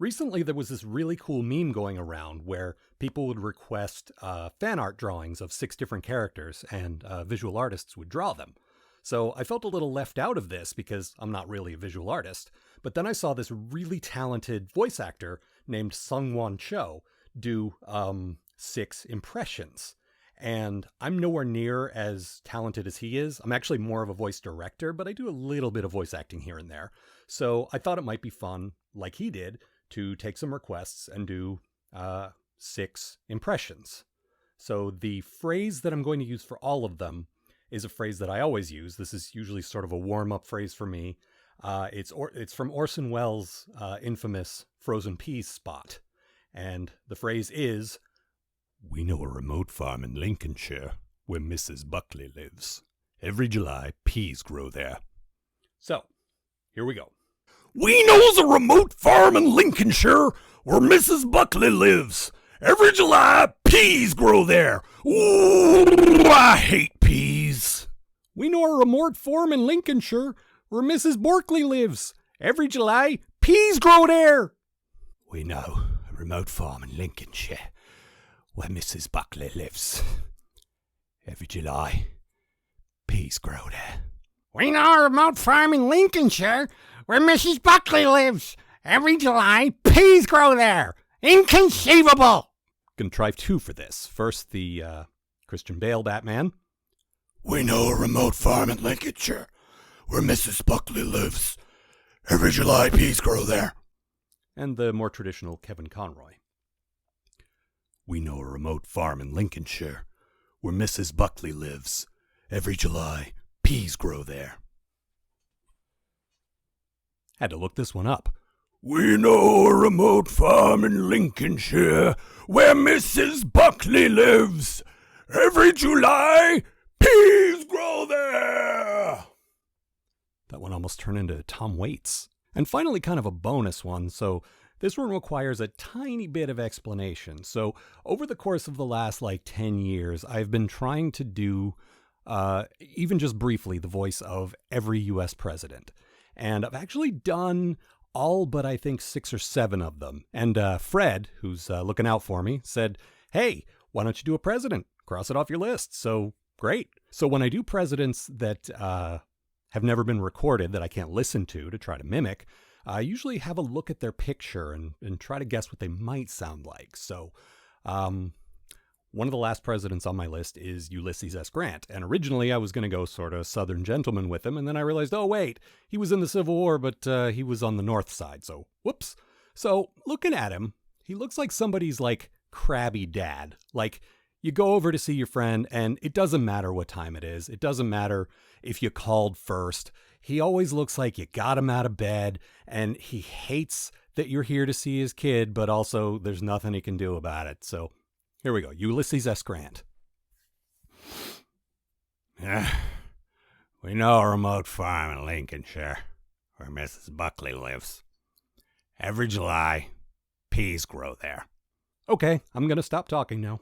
Recently, there was this really cool meme going around where people would request fan art drawings of 6 different characters, and visual artists would draw them. So I felt a little left out of this because I'm not really a visual artist. But then I saw this really talented voice actor named Sungwon Cho do 6 impressions. And I'm nowhere near as talented as he is. I'm actually more of a voice director, but I do a little bit of voice acting here and there. So I thought it might be fun, like he did, to take some requests and do 6 impressions. So the phrase that I'm going to use for all of them is a phrase that I always use. This is usually sort of a warm-up phrase for me. It's from Orson Welles' infamous Frozen Peas spot. And the phrase is, "We know a remote farm in Lincolnshire where Mrs. Buckley lives. Every July, peas grow there." So, here we go. "We knows a remote farm in Lincolnshire where Mrs. Buckley lives. Every July, peas grow there. Ooh, I hate peas." "We know a remote farm in Lincolnshire where Mrs. Borkley lives. Every July, peas grow there." "We know a remote farm in Lincolnshire where Mrs. Buckley lives. Every July, peas grow there." "We know a remote farm in Lincolnshire where Mrs. Buckley lives. Every July, peas grow there. Inconceivable!" Gonna try 2 for this. First, the Christian Bale Batman. "We know a remote farm in Lincolnshire where Mrs. Buckley lives. Every July, peas grow there." And the more traditional Kevin Conroy. "We know a remote farm in Lincolnshire where Mrs. Buckley lives. Every July, peas grow there." Had to look this one up. "We know a remote farm in Lincolnshire where Mrs. Buckley lives. Every July, peas grow there." That one almost turned into Tom Waits. And finally, kind of a bonus one. So this one requires a tiny bit of explanation. So over the course of the last 10 years, I've been trying to do, even just briefly, the voice of every U.S. president. And I've actually done all but I think 6 or 7 of them. And Fred, who's looking out for me, said, "Hey, why don't you do a president? Cross it off your list." So great. So when I do presidents that have never been recorded, that I can't listen to try to mimic, I usually have a look at their picture and try to guess what they might sound like. So one of the last presidents on my list is Ulysses S Grant. And originally I was going to go sort of Southern gentleman with him. And then I realized, oh, wait, he was in the Civil War, but he was on the North side. So whoops. So looking at him, he looks like somebody's crabby dad. You go over to see your friend and it doesn't matter what time it is. It doesn't matter if you called first. He always looks like you got him out of bed and he hates that you're here to see his kid, but also there's nothing he can do about it. So here we go. Ulysses S Grant. "We know a remote farm in Lincolnshire where Mrs. Buckley lives. Every July, peas grow there." Okay, I'm going to stop talking now.